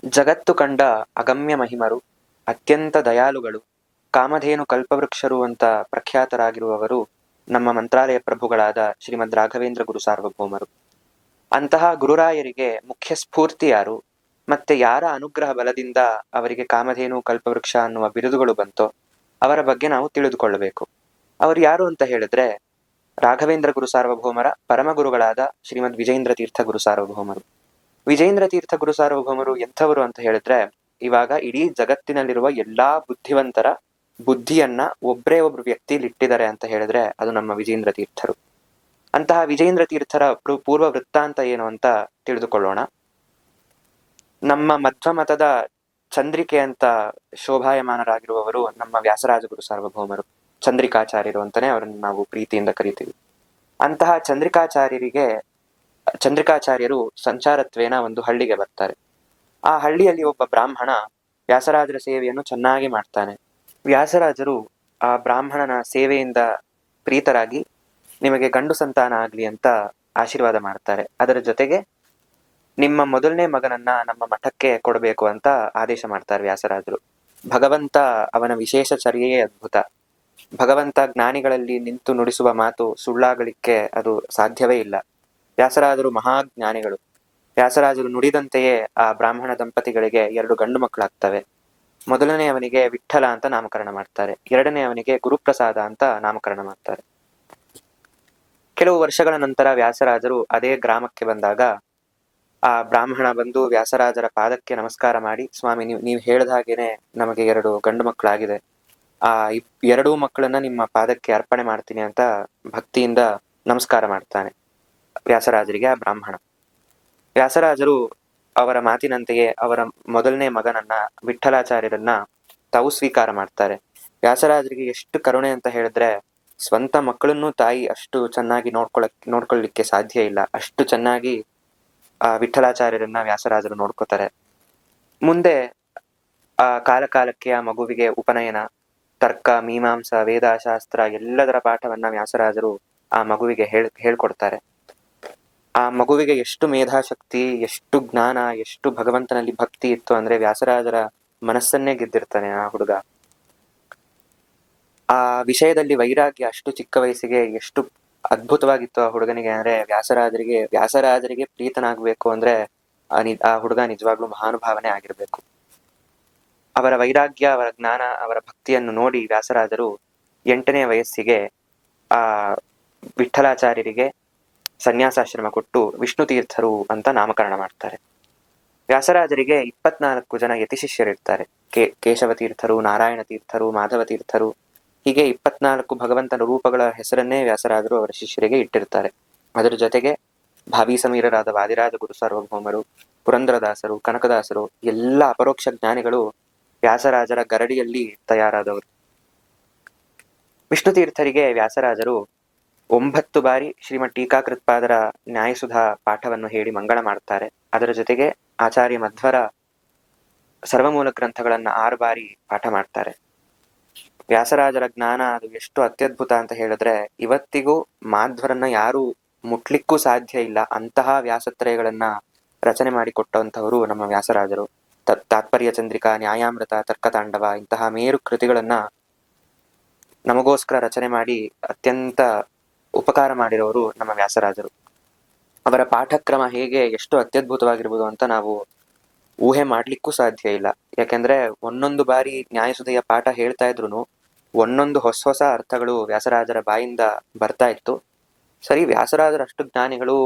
ಜಗತ್ತು ಕಂಡ ಅಗಮ್ಯ ಮಹಿಮರು, ಅತ್ಯಂತ ದಯಾಳುಗಳು, ಕಾಮಧೇನು ಕಲ್ಪವೃಕ್ಷರು ಅಂತ ಪ್ರಖ್ಯಾತರಾಗಿರುವವರು ನಮ್ಮ ಮಂತ್ರಾಲಯ ಪ್ರಭುಗಳಾದ ಶ್ರೀಮದ್ ರಾಘವೇಂದ್ರ ಗುರು ಸಾರ್ವಭೌಮರು. ಅಂತಹ ಗುರುರಾಯರಿಗೆ ಮುಖ್ಯ ಸ್ಫೂರ್ತಿ ಯಾರು, ಮತ್ತೆ ಯಾರ ಅನುಗ್ರಹ ಬಲದಿಂದ ಅವರಿಗೆ ಕಾಮಧೇನು ಕಲ್ಪವೃಕ್ಷ ಅನ್ನುವ ಬಿರುದುಗಳು ಬಂತೋ ಅವರ ಬಗ್ಗೆ ನಾವು ತಿಳಿದುಕೊಳ್ಳಬೇಕು. ಅವರು ಯಾರು ಅಂತ ಹೇಳಿದ್ರೆ, ರಾಘವೇಂದ್ರ ಗುರು ಸಾರ್ವಭೌಮರ ಪರಮಗುರುಗಳಾದ ಶ್ರೀಮದ್ ವಿಜೇಂದ್ರ ತೀರ್ಥ ಗುರು ಸಾರ್ವಭೌಮರು. ವಿಜೇಂದ್ರ ತೀರ್ಥ ಗುರು ಸಾರ್ವಭೌಮರು ಎಂಥವರು ಅಂತ ಹೇಳಿದ್ರೆ, ಇವಾಗ ಇಡೀ ಜಗತ್ತಿನಲ್ಲಿರುವ ಎಲ್ಲಾ ಬುದ್ಧಿವಂತರ ಬುದ್ಧಿಯನ್ನ ಒಬ್ಬರೇ ಒಬ್ರು ವ್ಯಕ್ತಿಲಿ ಇಟ್ಟಿದ್ದಾರೆ ಅಂತ ಹೇಳಿದ್ರೆ ಅದು ನಮ್ಮ ವಿಜೇಂದ್ರ ತೀರ್ಥರು. ಅಂತಹ ವಿಜೇಂದ್ರ ತೀರ್ಥರ ಪೂರ್ವ ವೃತ್ತಾಂತ ಏನು ಅಂತ ತಿಳಿದುಕೊಳ್ಳೋಣ. ನಮ್ಮ ಮಧ್ವ ಮತದ ಚಂದ್ರಿಕೆ ಅಂತ ಶೋಭಾಯಮಾನರಾಗಿರುವವರು ನಮ್ಮ ವ್ಯಾಸರಾಜ ಗುರು ಸಾರ್ವಭೌಮರು, ಚಂದ್ರಿಕಾಚಾರ್ಯರು ಅಂತಾನೆ ಅವರನ್ನು ನಾವು ಪ್ರೀತಿಯಿಂದ ಕರಿತೀವಿ. ಅಂತಹ ಚಂದ್ರಿಕಾಚಾರ್ಯರು ಸಂಚಾರತ್ವೇನ ಒಂದು ಹಳ್ಳಿಗೆ ಬರ್ತಾರೆ. ಆ ಹಳ್ಳಿಯಲ್ಲಿ ಒಬ್ಬ ಬ್ರಾಹ್ಮಣ ವ್ಯಾಸರಾಜರ ಸೇವೆಯನ್ನು ಚೆನ್ನಾಗಿ ಮಾಡ್ತಾನೆ. ವ್ಯಾಸರಾಜರು ಆ ಬ್ರಾಹ್ಮಣನ ಸೇವೆಯಿಂದ ಪ್ರೀತರಾಗಿ ನಿಮಗೆ ಗಂಡು ಸಂತಾನ ಆಗ್ಲಿ ಅಂತ ಆಶೀರ್ವಾದ ಮಾಡ್ತಾರೆ. ಅದರ ಜೊತೆಗೆ ನಿಮ್ಮ ಮೊದಲನೇ ಮಗನನ್ನ ನಮ್ಮ ಮಠಕ್ಕೆ ಕೊಡಬೇಕು ಅಂತ ಆದೇಶ ಮಾಡ್ತಾರೆ ವ್ಯಾಸರಾಜರು. ಭಗವಂತ ಅವನ ವಿಶೇಷ ಚರ್ಯೆಯೇ ಅದ್ಭುತ. ಭಗವಂತ ಜ್ಞಾನಿಗಳಲ್ಲಿ ನಿಂತು ನುಡಿಸುವ ಮಾತು ಸುಳ್ಳಾಗಲಿಕ್ಕೆ ಅದು ಸಾಧ್ಯವೇ ಇಲ್ಲ. ವ್ಯಾಸರಾಜರು ಮಹಾಜ್ಞಾನಿಗಳು. ವ್ಯಾಸರಾಜರು ನುಡಿದಂತೆಯೇ ಆ ಬ್ರಾಹ್ಮಣ ದಂಪತಿಗಳಿಗೆ 2 ಗಂಡು ಮಕ್ಕಳಾಗ್ತವೆ. ಮೊದಲನೇ ಅವನಿಗೆ ವಿಠ್ಠಲ ಅಂತ ನಾಮಕರಣ ಮಾಡ್ತಾರೆ, ಎರಡನೇ ಅವನಿಗೆ ಗುರುಪ್ರಸಾದ ಅಂತ ನಾಮಕರಣ ಮಾಡ್ತಾರೆ. ಕೆಲವು ವರ್ಷಗಳ ನಂತರ ವ್ಯಾಸರಾಜರು ಅದೇ ಗ್ರಾಮಕ್ಕೆ ಬಂದಾಗ ಆ ಬ್ರಾಹ್ಮಣ ಬಂದು ವ್ಯಾಸರಾಜರ ಪಾದಕ್ಕೆ ನಮಸ್ಕಾರ ಮಾಡಿ, ಸ್ವಾಮಿ ನೀವು ಹೇಳ್ದ ಹಾಗೇನೆ ನಮಗೆ 2 ಗಂಡು ಮಕ್ಕಳಾಗಿದೆ, ಆ 2 ಮಕ್ಕಳನ್ನ ನಿಮ್ಮ ಪಾದಕ್ಕೆ ಅರ್ಪಣೆ ಮಾಡ್ತೀನಿ ಅಂತ ಭಕ್ತಿಯಿಂದ ನಮಸ್ಕಾರ ಮಾಡ್ತಾನೆ ವ್ಯಾಸರಾಜರಿಗೆ ಆ ಬ್ರಾಹ್ಮಣ. ವ್ಯಾಸರಾಜರು ಅವರ ಮಾತಿನಂತೆಯೇ ಅವರ ಮೊದಲನೇ ಮಗನನ್ನ ವಿಠ್ಠಲಾಚಾರ್ಯರನ್ನ ತಾವು ಸ್ವೀಕಾರ ಮಾಡ್ತಾರೆ. ವ್ಯಾಸರಾಜರಿಗೆ ಎಷ್ಟು ಕರುಣೆ ಅಂತ ಹೇಳಿದ್ರೆ, ಸ್ವಂತ ಮಕ್ಕಳನ್ನು ತಾಯಿ ಅಷ್ಟು ಚೆನ್ನಾಗಿ ನೋಡ್ಕೊಳ್ಳಿಕ್ಕೆ ಸಾಧ್ಯ ಇಲ್ಲ. ಅಷ್ಟು ಚೆನ್ನಾಗಿ ಆ ವಿಠ್ಠಲಾಚಾರ್ಯರನ್ನ ವ್ಯಾಸರಾಜರು ನೋಡ್ಕೋತಾರೆ. ಮುಂದೆ ಆ ಕಾಲಕ್ಕೆ ಆ ಮಗುವಿಗೆ ಉಪನಯನ, ತರ್ಕ, ಮೀಮಾಂಸ, ವೇದಶಾಸ್ತ್ರ ಎಲ್ಲದರ ಪಾಠವನ್ನ ವ್ಯಾಸರಾಜರು ಆ ಮಗುವಿಗೆ ಹೇಳ್ಕೊಡ್ತಾರೆ. ಆ ಮಗುವಿಗೆ ಎಷ್ಟು ಮೇಧಾಶಕ್ತಿ, ಎಷ್ಟು ಜ್ಞಾನ, ಎಷ್ಟು ಭಗವಂತನಲ್ಲಿ ಭಕ್ತಿ ಇತ್ತು ಅಂದ್ರೆ ವ್ಯಾಸರಾಜರ ಮನಸ್ಸನ್ನೇ ಗೆದ್ದಿರ್ತಾನೆ ಆ ಹುಡುಗ. ಆ ವಿಷಯದಲ್ಲಿ ವೈರಾಗ್ಯ ಅಷ್ಟು ಚಿಕ್ಕ ವಯಸ್ಸಿಗೆ ಎಷ್ಟು ಅದ್ಭುತವಾಗಿತ್ತು ಆ ಹುಡುಗನಿಗೆ ಅಂದ್ರೆ ವ್ಯಾಸರಾಜರಿಗೆ ಪ್ರೀತನಾಗಬೇಕು ಅಂದ್ರೆ ಆ ಹುಡುಗ ನಿಜವಾಗ್ಲೂ ಮಹಾನುಭಾವನೆ ಆಗಿರ್ಬೇಕು. ಅವರ ವೈರಾಗ್ಯ, ಅವರ ಜ್ಞಾನ, ಅವರ ಭಕ್ತಿಯನ್ನು ನೋಡಿ ವ್ಯಾಸರಾಜರು 8ನೇ ವಯಸ್ಸಿಗೆ ಆ ವಿಠ್ಠಲಾಚಾರ್ಯರಿಗೆ ಸನ್ಯಾಸಾಶ್ರಮ ಕೊಟ್ಟು ವಿಷ್ಣು ತೀರ್ಥರು ಅಂತ ನಾಮಕರಣ ಮಾಡ್ತಾರೆ. ವ್ಯಾಸರಾಜರಿಗೆ 24 ಜನ ಯತಿ ಶಿಷ್ಯರಿರ್ತಾರೆ. ಕೇಶವ ತೀರ್ಥರು, ನಾರಾಯಣ ತೀರ್ಥರು, ಮಾಧವ ತೀರ್ಥರು, ಹೀಗೆ 24 ಭಗವಂತನ ರೂಪಗಳ ಹೆಸರನ್ನೇ ವ್ಯಾಸರಾಜರು ಅವರ ಶಿಷ್ಯರಿಗೆ ಇಟ್ಟಿರ್ತಾರೆ. ಅದರ ಜೊತೆಗೆ ಭಾವಿ ಸಮೀರರಾದ ವಾದಿರಾಜ ಗುರು ಸಾರ್ವಭೌಮರು, ಪುರಂದರದಾಸರು, ಕನಕದಾಸರು ಎಲ್ಲ ಅಪರೋಕ್ಷ ಜ್ಞಾನಿಗಳು ವ್ಯಾಸರಾಜರ ಗರಡಿಯಲ್ಲಿ ತಯಾರಾದವರು. ವಿಷ್ಣು ತೀರ್ಥರಿಗೆ ವ್ಯಾಸರಾಜರು 9 ಬಾರಿ ಶ್ರೀಮದ್ ಟೀಕಾಕೃತ್ಪಾದರ ನ್ಯಾಯಸುಧಾ ಪಾಠವನ್ನು ಹೇಳಿ ಮಂಗಳ ಮಾಡ್ತಾರೆ. ಅದರ ಜೊತೆಗೆ ಆಚಾರ್ಯ ಮಧ್ವರ ಸರ್ವಮೂಲ ಗ್ರಂಥಗಳನ್ನ 6 ಬಾರಿ ಪಾಠ ಮಾಡ್ತಾರೆ. ವ್ಯಾಸರಾಜರ ಜ್ಞಾನ ಅದು ಎಷ್ಟು ಅತ್ಯದ್ಭುತ ಅಂತ ಹೇಳಿದ್ರೆ, ಇವತ್ತಿಗೂ ಮಾಧ್ವರನ್ನ ಯಾರು ಮುಟ್ಲಿಕ್ಕೂ ಸಾಧ್ಯ ಇಲ್ಲ. ಅಂತಹ ವ್ಯಾಸತ್ರಯಗಳನ್ನ ರಚನೆ ಮಾಡಿಕೊಟ್ಟಂತವರು ನಮ್ಮ ವ್ಯಾಸರಾಜರು. ತಾತ್ಪರ್ಯ ಚಂದ್ರಿಕಾ, ನ್ಯಾಯಾಮೃತ, ತರ್ಕತಾಂಡವ ಇಂತಹ ಮೇರು ಕೃತಿಗಳನ್ನ ನಮಗೋಸ್ಕರ ರಚನೆ ಮಾಡಿ ಅತ್ಯಂತ ಉಪಕಾರ ಮಾಡಿರೋರು ನಮ್ಮ ವ್ಯಾಸರಾಜರು. ಅವರ ಪಾಠಕ್ರಮ ಹೇಗೆ ಎಷ್ಟು ಅತ್ಯದ್ಭುತವಾಗಿರ್ಬೋದು ಅಂತ ನಾವು ಊಹೆ ಮಾಡ್ಲಿಕ್ಕೂ ಸಾಧ್ಯ ಇಲ್ಲ. ಯಾಕೆಂದ್ರೆ ಒಂದೊಂದು ಬಾರಿ ನ್ಯಾಯಸುಧೆಯ ಪಾಠ ಹೇಳ್ತಾ ಇದ್ರು ಒಂದೊಂದು ಹೊಸ ಅರ್ಥಗಳು ವ್ಯಾಸರಾಜರ ಬಾಯಿಂದ ಬರ್ತಾ ಇತ್ತು. ಸರಿ, ವ್ಯಾಸರಾಜರ ಅಷ್ಟು ಜ್ಞಾನಿಗಳು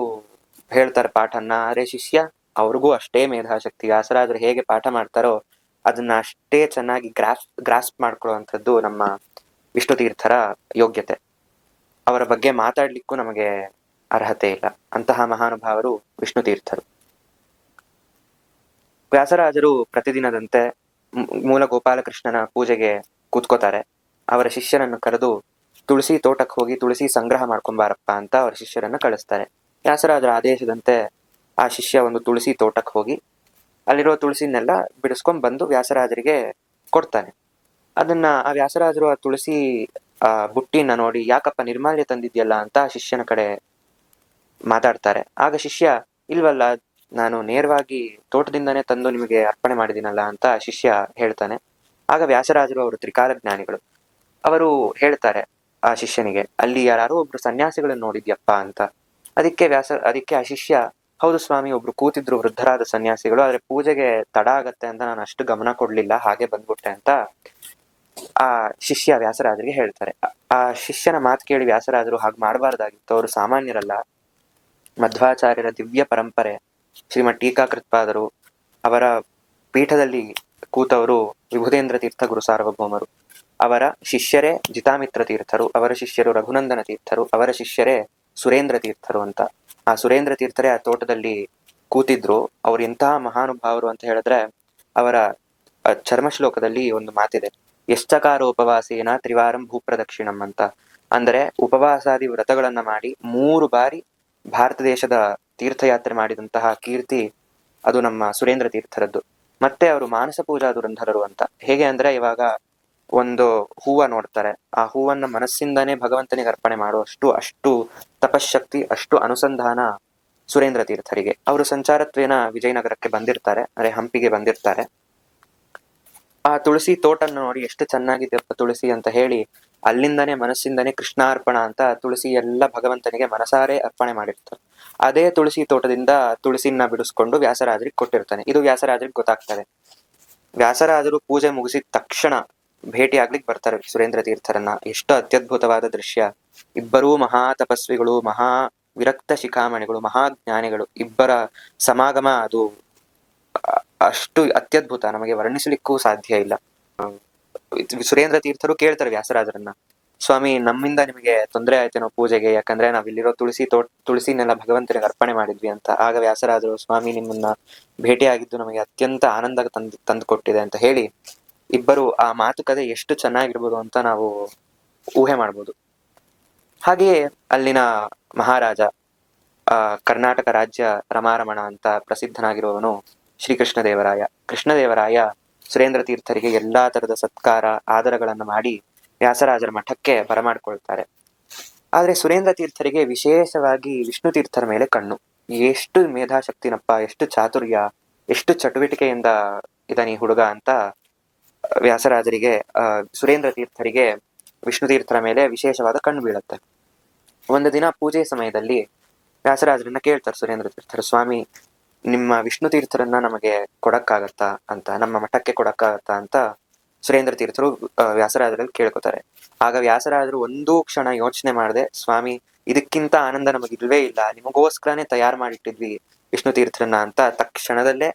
ಹೇಳ್ತಾರೆ ಪಾಠನ್ನ, ಆದ್ರೆ ಶಿಷ್ಯ ಅವ್ರಿಗೂ ಅಷ್ಟೇ ಮೇಧಾಶಕ್ತಿ. ವ್ಯಾಸರಾಜರು ಹೇಗೆ ಪಾಠ ಮಾಡ್ತಾರೋ ಅದನ್ನ ಅಷ್ಟೇ ಚೆನ್ನಾಗಿ ಗ್ರಾಸ್ಪ್ ಮಾಡ್ಕೊಳ್ಳುವಂಥದ್ದು ನಮ್ಮ ವಿಷ್ಣು ತೀರ್ಥರ ಯೋಗ್ಯತೆ. ಅವರ ಬಗ್ಗೆ ಮಾತಾಡ್ಲಿಕ್ಕೂ ನಮಗೆ ಅರ್ಹತೆ ಇಲ್ಲ. ಅಂತಹ ಮಹಾನುಭಾವರು ವಿಷ್ಣು ತೀರ್ಥರು. ವ್ಯಾಸರಾಜರು ಪ್ರತಿದಿನದಂತೆ ಮೂಲ ಗೋಪಾಲಕೃಷ್ಣನ ಪೂಜೆಗೆ ಕೂತ್ಕೋತಾರೆ. ಅವರ ಶಿಷ್ಯರನ್ನು ಕರೆದು ತುಳಸಿ ತೋಟಕ್ಕೆ ಹೋಗಿ ತುಳಸಿ ಸಂಗ್ರಹ ಮಾಡ್ಕೊಂಬಾರಪ್ಪ ಅಂತ ಅವರ ಶಿಷ್ಯರನ್ನು ಕಳಿಸ್ತಾರೆ. ವ್ಯಾಸರಾಜರ ಆದೇಶದಂತೆ ಆ ಶಿಷ್ಯ ಒಂದು ತುಳಸಿ ತೋಟಕ್ಕೆ ಹೋಗಿ ಅಲ್ಲಿರೋ ತುಳಸಿನೆಲ್ಲ ಬಿಡಿಸ್ಕೊಂಡ್ ಬಂದು ವ್ಯಾಸರಾಜರಿಗೆ ಕೊಡ್ತಾನೆ. ಅದನ್ನ ಆ ವ್ಯಾಸರಾಜರು ಆ ತುಳಸಿ ಬುಟ್ಟಿನ ನೋಡಿ, ಯಾಕಪ್ಪ ನಿರ್ಮಾಲ್ಯ ತಂದಿದ್ಯಲ್ಲ ಅಂತ ಶಿಷ್ಯನ ಕಡೆ ಮಾತಾಡ್ತಾರೆ. ಆಗ ಶಿಷ್ಯ, ಇಲ್ವಲ್ಲ ನಾನು ನೇರವಾಗಿ ತೋಟದಿಂದಾನೇ ತಂದು ನಿಮಗೆ ಅರ್ಪಣೆ ಮಾಡಿದ್ದೀನಲ್ಲ ಅಂತ ಶಿಷ್ಯ ಹೇಳ್ತಾನೆ. ಆಗ ವ್ಯಾಸರಾಜರು ಅವರು ತ್ರಿಕಾಲ ಜ್ಞಾನಿಗಳು, ಅವರು ಹೇಳ್ತಾರೆ ಆ ಶಿಷ್ಯನಿಗೆ, ಅಲ್ಲಿ ಯಾರು ಒಬ್ರು ಸನ್ಯಾಸಿಗಳನ್ನು ನೋಡಿದ್ಯಪ್ಪ ಅಂತ. ಅದಕ್ಕೆ ಆ ಶಿಷ್ಯ, ಹೌದು ಸ್ವಾಮಿ, ಒಬ್ರು ಕೂತಿದ್ರು ವೃದ್ಧರಾದ ಸನ್ಯಾಸಿಗಳು, ಆದ್ರೆ ಪೂಜೆಗೆ ತಡ ಆಗತ್ತೆ ಅಂತ ನಾನು ಅಷ್ಟು ಗಮನ ಕೊಡ್ಲಿಲ್ಲ, ಹಾಗೆ ಬಂದ್ಬಿಟ್ಟೆ ಅಂತ ಆ ಶಿಷ್ಯ ವ್ಯಾಸರಾಜರಿಗೆ ಹೇಳ್ತಾರೆ. ಆ ಶಿಷ್ಯನ ಮಾತು ಕೇಳಿ ವ್ಯಾಸರಾಜರು ಹಾಗೆ ಮಾಡಬಾರ್ದಾಗಿತ್ತು, ಅವರು ಸಾಮಾನ್ಯರಲ್ಲ, ಮಧ್ವಾಚಾರ್ಯರ ದಿವ್ಯ ಪರಂಪರೆ, ಶ್ರೀಮದ್ ಟೀಕಾಕೃತ್ಪಾದರು, ಅವರ ಪೀಠದಲ್ಲಿ ಕೂತವರು ವಿಭುಧೇಂದ್ರ ತೀರ್ಥ ಗುರು ಸಾರ್ವಭೌಮರು, ಅವರ ಶಿಷ್ಯರೇ ಜಿತಾಮಿತ್ರ ತೀರ್ಥರು, ಅವರ ಶಿಷ್ಯರು ರಘುನಂದನ ತೀರ್ಥರು, ಅವರ ಶಿಷ್ಯರೇ ಸುರೇಂದ್ರ ತೀರ್ಥರು ಅಂತ. ಆ ಸುರೇಂದ್ರ ತೀರ್ಥರೇ ಆ ತೋಟದಲ್ಲಿ ಕೂತಿದ್ರು. ಅವ್ರು ಎಂತಹ ಮಹಾನುಭಾವರು ಅಂತ ಹೇಳಿದ್ರೆ, ಅವರ ಚರ್ಮ ಶ್ಲೋಕದಲ್ಲಿ ಒಂದು ಮಾತಿದೆ, ಎಷ್ಟಕಾರ ಉಪವಾಸೇನ ತ್ರಿವಾರಂ ಭೂಪ್ರದಕ್ಷಿಣಂ ಅಂತ. ಅಂದರೆ ಉಪವಾಸಾದಿ ವ್ರತಗಳನ್ನ ಮಾಡಿ 3 ಬಾರಿ ಭಾರತ ದೇಶದ ತೀರ್ಥಯಾತ್ರೆ ಮಾಡಿದಂತಹ ಕೀರ್ತಿ ಅದು ನಮ್ಮ ಸುರೇಂದ್ರ ತೀರ್ಥರದ್ದು. ಮತ್ತೆ ಅವರು ಮಾನಸ ಪೂಜಾ ದುರಂಧರರು ಅಂತ. ಹೇಗೆ ಅಂದ್ರೆ, ಇವಾಗ ಒಂದು ಹೂವ ನೋಡ್ತಾರೆ, ಆ ಹೂವನ್ನ ಮನಸ್ಸಿಂದಾನೇ ಭಗವಂತನಿಗೆ ಅರ್ಪಣೆ ಮಾಡುವಷ್ಟು ಅಷ್ಟು ತಪಶಕ್ತಿ, ಅಷ್ಟು ಅನುಸಂಧಾನ ಸುರೇಂದ್ರ ತೀರ್ಥರಿಗೆ. ಅವರು ಸಂಚಾರತ್ವೇನ ವಿಜಯನಗರಕ್ಕೆ ಬಂದಿರ್ತಾರೆ, ಅಂದ್ರೆ ಹಂಪಿಗೆ ಬಂದಿರ್ತಾರೆ. ಆ ತುಳಸಿ ತೋಟನ್ನು ನೋಡಿ ಎಷ್ಟು ಚೆನ್ನಾಗಿದೆಯಪ್ಪ ತುಳಸಿ ಅಂತ ಹೇಳಿ ಅಲ್ಲಿಂದಾನೇ ಮನಸ್ಸಿಂದಾನೇ ಕೃಷ್ಣಾರ್ಪಣ ಅಂತ ತುಳಸಿ ಎಲ್ಲ ಭಗವಂತನಿಗೆ ಮನಸಾರೆ ಅರ್ಪಣೆ ಮಾಡಿರ್ತಾರೆ. ಅದೇ ತುಳಸಿ ತೋಟದಿಂದ ತುಳಸಿನ ಬಿಡಿಸ್ಕೊಂಡು ವ್ಯಾಸರಾಜರಿಗೆ ಕೊಟ್ಟಿರ್ತಾನೆ. ಇದು ವ್ಯಾಸರಾಜರಿಗೆ ಗೊತ್ತಾಗ್ತದೆ. ವ್ಯಾಸರಾಜರು ಪೂಜೆ ಮುಗಿಸಿದ ತಕ್ಷಣ ಭೇಟಿ ಆಗ್ಲಿಕ್ಕೆ ಬರ್ತಾರೆ ಸುರೇಂದ್ರ ತೀರ್ಥರನ್ನ. ಎಷ್ಟು ಅತ್ಯದ್ಭುತವಾದ ದೃಶ್ಯ! ಇಬ್ಬರೂ ಮಹಾ ತಪಸ್ವಿಗಳು, ಮಹಾ ವಿರಕ್ತ ಶಿಖಾಮಣಿಗಳು, ಮಹಾಜ್ಞಾನಿಗಳು, ಇಬ್ಬರ ಸಮಾಗಮ ಅದು ಅಷ್ಟು ಅತ್ಯದ್ಭುತ, ನಮಗೆ ವರ್ಣಿಸಲಿಕ್ಕೂ ಸಾಧ್ಯ ಇಲ್ಲ. ಸುರೇಂದ್ರ ತೀರ್ಥರು ಕೇಳ್ತಾರೆ ವ್ಯಾಸರಾಜರನ್ನ, ಸ್ವಾಮಿ, ನಮ್ಮಿಂದ ನಿಮಗೆ ತೊಂದರೆ ಆಯ್ತೇನೋ ಪೂಜೆಗೆ, ಯಾಕಂದ್ರೆ ನಾವಿಲ್ಲಿರೋ ತುಳಸಿನೆಲ್ಲ ಭಗವಂತನಿಗೆ ಅರ್ಪಣೆ ಮಾಡಿದ್ವಿ ಅಂತ. ಆಗ ವ್ಯಾಸರಾಜರು, ಸ್ವಾಮಿ, ನಿಮ್ಮನ್ನ ಭೇಟಿಯಾಗಿದ್ದು ನಮಗೆ ಅತ್ಯಂತ ಆನಂದ ತಂದು ಕೊಟ್ಟಿದೆ ಅಂತ ಹೇಳಿ, ಇಬ್ಬರು ಆ ಮಾತುಕತೆ ಎಷ್ಟು ಚೆನ್ನಾಗಿರ್ಬೋದು ಅಂತ ನಾವು ಊಹೆ ಮಾಡ್ಬೋದು. ಹಾಗೆಯೇ ಅಲ್ಲಿನ ಮಹಾರಾಜ, ಕರ್ನಾಟಕ ರಾಜ್ಯ ರಮಾರಮಣ ಅಂತ ಪ್ರಸಿದ್ಧನಾಗಿರುವವನು ಶ್ರೀಕೃಷ್ಣದೇವರಾಯ. ಕೃಷ್ಣದೇವರಾಯ ಸುರೇಂದ್ರ ತೀರ್ಥರಿಗೆ ಎಲ್ಲಾ ತರದ ಸತ್ಕಾರ ಆದರಗಳನ್ನು ಮಾಡಿ ವ್ಯಾಸರಾಜರ ಮಠಕ್ಕೆ ಬರಮಾಡ್ಕೊಳ್ತಾರೆ. ಆದ್ರೆ ಸುರೇಂದ್ರ ತೀರ್ಥರಿಗೆ ವಿಶೇಷವಾಗಿ ವಿಷ್ಣು ತೀರ್ಥರ ಮೇಲೆ ಕಣ್ಣು. ಎಷ್ಟು ಮೇಧಾಶಕ್ತಿನಪ್ಪ, ಎಷ್ಟು ಚಾತುರ್ಯ, ಎಷ್ಟು ಚಟುವಟಿಕೆಯಿಂದ ಇದನಿ ಹುಡುಗ ಅಂತ ವ್ಯಾಸರಾಜರಿಗೆ, ಸುರೇಂದ್ರ ತೀರ್ಥರಿಗೆ ವಿಷ್ಣು ತೀರ್ಥರ ಮೇಲೆ ವಿಶೇಷವಾದ ಕಣ್ಣು ಬೀಳುತ್ತೆ. ಒಂದು ದಿನ ಪೂಜೆ ಸಮಯದಲ್ಲಿ ವ್ಯಾಸರಾಜರನ್ನ ಕೇಳ್ತಾರೆ ಸುರೇಂದ್ರ ತೀರ್ಥರು, ಸ್ವಾಮಿ, ನಿಮ್ಮ ವಿಷ್ಣು ತೀರ್ಥರನ್ನ ನಮಗೆ ಕೊಡಕ್ಕಾಗತ್ತಾ ಅಂತ, ನಮ್ಮ ಮಠಕ್ಕೆ ಕೊಡಕ್ಕಾಗತ್ತಾ ಅಂತ ಸುರೇಂದ್ರ ತೀರ್ಥರು ವ್ಯಾಸರಾಜರಲ್ಲಿ ಕೇಳ್ಕೊತಾರೆ. ಆಗ ವ್ಯಾಸರಾಜರು ಒಂದೂ ಕ್ಷಣ ಯೋಚನೆ ಮಾಡದೆ, ಸ್ವಾಮಿ, ಇದಕ್ಕಿಂತ ಆನಂದ ನಮಗಿಲ್ವೇ ಇಲ್ಲ, ನಿಮಗೋಸ್ಕರನೇ ತಯಾರು ಮಾಡಿಟ್ಟಿದ್ವಿ ವಿಷ್ಣು ತೀರ್ಥರನ್ನ ಅಂತ ತಕ್ಷಣದಲ್ಲೇ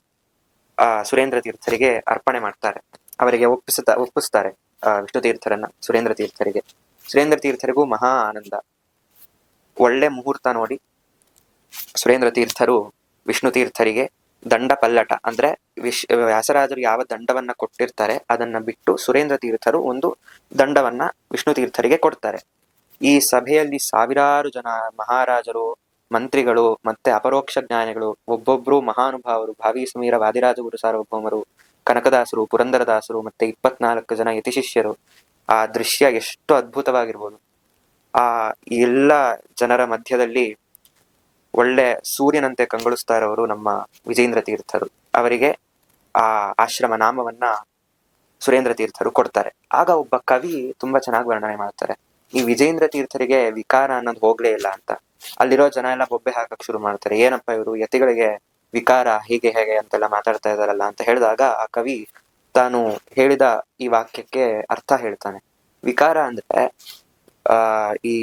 ಸುರೇಂದ್ರ ತೀರ್ಥರಿಗೆ ಅರ್ಪಣೆ ಮಾಡ್ತಾರೆ. ಅವರಿಗೆ ಒಪ್ಪಿಸ್ತಾರೆ ವಿಷ್ಣು ತೀರ್ಥರನ್ನ ಸುರೇಂದ್ರ ತೀರ್ಥರಿಗೆ. ಸುರೇಂದ್ರ ತೀರ್ಥರಿಗೂ ಮಹಾ ಆನಂದ. ಒಳ್ಳೆ ಮುಹೂರ್ತ ನೋಡಿ ಸುರೇಂದ್ರ ತೀರ್ಥರು ವಿಷ್ಣು ತೀರ್ಥರಿಗೆ ದಂಡ ಪಲ್ಲಟ, ಅಂದ್ರೆ ವ್ಯಾಸರಾಜರು ಯಾವ ದಂಡವನ್ನ ಕೊಟ್ಟಿರ್ತಾರೆ ಅದನ್ನ ಬಿಟ್ಟು ಸುರೇಂದ್ರ ತೀರ್ಥರು ಒಂದು ದಂಡವನ್ನ ವಿಷ್ಣು ತೀರ್ಥರಿಗೆ ಕೊಡ್ತಾರೆ. ಈ ಸಭೆಯಲ್ಲಿ ಸಾವಿರಾರು ಜನ ಮಹಾರಾಜರು, ಮಂತ್ರಿಗಳು, ಮತ್ತೆ ಅಪರೋಕ್ಷ ಜ್ಞಾನಿಗಳು, ಒಬ್ಬೊಬ್ರು ಮಹಾನುಭಾವರು, ಭಾವಿ ಸಮೀರ ವಾದಿರಾಜ ಗುರು ಸಾರ್ವಭೌಮರು, ಕನಕದಾಸರು, ಪುರಂದರದಾಸರು, ಮತ್ತೆ 24 ಜನ ಯತಿಶಿಷ್ಯರು. ಆ ದೃಶ್ಯ ಎಷ್ಟು ಅದ್ಭುತವಾಗಿರ್ಬೋದು. ಆ ಎಲ್ಲ ಜನರ ಮಧ್ಯದಲ್ಲಿ ಒಳ್ಳೆ ಸೂರ್ಯನಂತೆ ಕಂಗೊಳಿಸ್ತಾ ಇರೋರು ನಮ್ಮ ವಿಜೇಂದ್ರ ತೀರ್ಥರು. ಅವರಿಗೆ ಆ ಆಶ್ರಮ ನಾಮವನ್ನ ಸುರೇಂದ್ರ ತೀರ್ಥರು ಕೊಡ್ತಾರೆ. ಆಗ ಒಬ್ಬ ಕವಿ ತುಂಬಾ ಚೆನ್ನಾಗಿ ವರ್ಣನೆ ಮಾಡ್ತಾರೆ, ಈ ವಿಜೇಂದ್ರ ತೀರ್ಥರಿಗೆ ವಿಕಾರ ಅನ್ನೋದು ಹೋಗ್ಲೇ ಇಲ್ಲ ಅಂತ. ಅಲ್ಲಿರೋ ಜನ ಎಲ್ಲ ಬೊಬ್ಬೆ ಹಾಕಕ್ ಶುರು ಮಾಡ್ತಾರೆ, ಏನಪ್ಪ ಇವರು ಯತಿಗಳಿಗೆ ವಿಕಾರ ಹೀಗೆ ಹೇಗೆ ಅಂತೆಲ್ಲ ಮಾತಾಡ್ತಾ ಇದಾರಲ್ಲ ಅಂತ ಹೇಳಿದಾಗ ಆ ಕವಿ ತಾನು ಹೇಳಿದ ಈ ವಾಕ್ಯಕ್ಕೆ ಅರ್ಥ ಹೇಳ್ತಾನೆ. ವಿಕಾರ ಅಂದ್ರೆ ಈ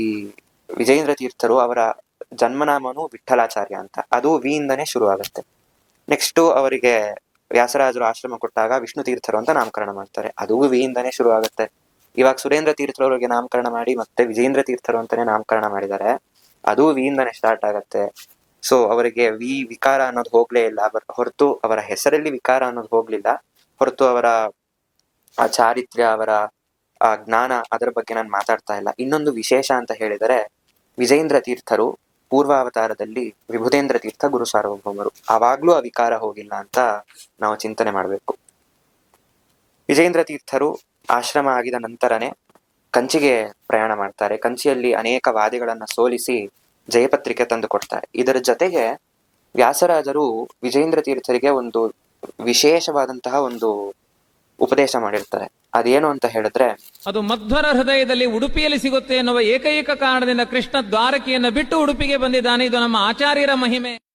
ವಿಜೇಂದ್ರ ತೀರ್ಥರು ಅವರ ಜನ್ಮನಾಮನು ವಿಠಲಾಚಾರ್ಯ ಅಂತ, ಅದು ವಿಯಿಂದನೇ ಶುರು ಆಗುತ್ತೆ. ನೆಕ್ಸ್ಟ್ ಅವರಿಗೆ ವ್ಯಾಸರಾಜರು ಆಶ್ರಮ ಕೊಟ್ಟಾಗ ವಿಷ್ಣು ತೀರ್ಥರು ಅಂತ ನಾಮಕರಣ ಮಾಡ್ತಾರೆ, ಅದು ವಿಯಿಂದನೇ ಶುರು ಆಗುತ್ತೆ. ಇವಾಗ ಸುರೇಂದ್ರ ತೀರ್ಥರವರಿಗೆ ನಾಮಕರಣ ಮಾಡಿ ಮತ್ತೆ ವಿಜೇಂದ್ರ ತೀರ್ಥರು ಅಂತಾನೆ ನಾಮಕರಣ ಮಾಡಿದ್ದಾರೆ, ಅದು ವಿಯಿಂದನೇ ಸ್ಟಾರ್ಟ್ ಆಗತ್ತೆ. ಸೊ ಅವರಿಗೆ ವಿಕಾರ ಅನ್ನೋದು ಹೋಗ್ಲೇ ಇಲ್ಲ ಹೊರತು, ಅವರ ಹೆಸರಲ್ಲಿ ವಿಕಾರ ಅನ್ನೋದು ಹೋಗ್ಲಿಲ್ಲ ಹೊರತು, ಅವರ ಆ ಚಾರಿತ್ರ್ಯ, ಅವರ ಆ ಜ್ಞಾನ, ಅದರ ಬಗ್ಗೆ ನಾನು ಮಾತಾಡ್ತಾ ಇಲ್ಲ. ಇನ್ನೊಂದು ವಿಶೇಷ ಅಂತ ಹೇಳಿದರೆ, ವಿಜೇಂದ್ರ ತೀರ್ಥರು ಪೂರ್ವಾವತಾರದಲ್ಲಿ ವಿಭುಧೇಂದ್ರ ತೀರ್ಥ ಗುರು ಸಾರ್ವಭೌಮರು, ಆವಾಗ್ಲೂ ಆ ವಿಕಾರ ಹೋಗಿಲ್ಲ ಅಂತ ನಾವು ಚಿಂತನೆ ಮಾಡಬೇಕು. ವಿಜೇಂದ್ರ ತೀರ್ಥರು ಆಶ್ರಮ ಆಗಿದ ನಂತರನೇ ಕಂಚಿಗೆ ಪ್ರಯಾಣ ಮಾಡ್ತಾರೆ. ಕಂಚಿಯಲ್ಲಿ ಅನೇಕ ವಾದಿಗಳನ್ನ ಸೋಲಿಸಿ ಜಯಪತ್ರಿಕೆ ತಂದು ಕೊಡ್ತಾರೆ. ಇದರ ಜೊತೆಗೆ ವ್ಯಾಸರಾಜರು ವಿಜೇಂದ್ರ ತೀರ್ಥರಿಗೆ ಒಂದು ವಿಶೇಷವಾದಂತಹ ಒಂದು ಉಪದೇಶ ಮಾಡಿರ್ತಾರೆ. ಅದೇನು ಅಂತ ಹೇಳಿದ್ರೆ, ಅದು ಮಧ್ವರ ಹೃದಯದಲ್ಲಿ ಉಡುಪಿಯಲ್ಲಿ ಸಿಗುತ್ತೆ ಎನ್ನುವ ಏಕೈಕ ಕಾರಣದಿಂದ ಕೃಷ್ಣ ದ್ವಾರಕೆಯನ್ನು ಬಿಟ್ಟು ಉಡುಪಿಗೆ ಬಂದಿದ್ದಾನೆ. ಇದು ನಮ್ಮ ಆಚಾರ್ಯರ ಮಹಿಮೆ.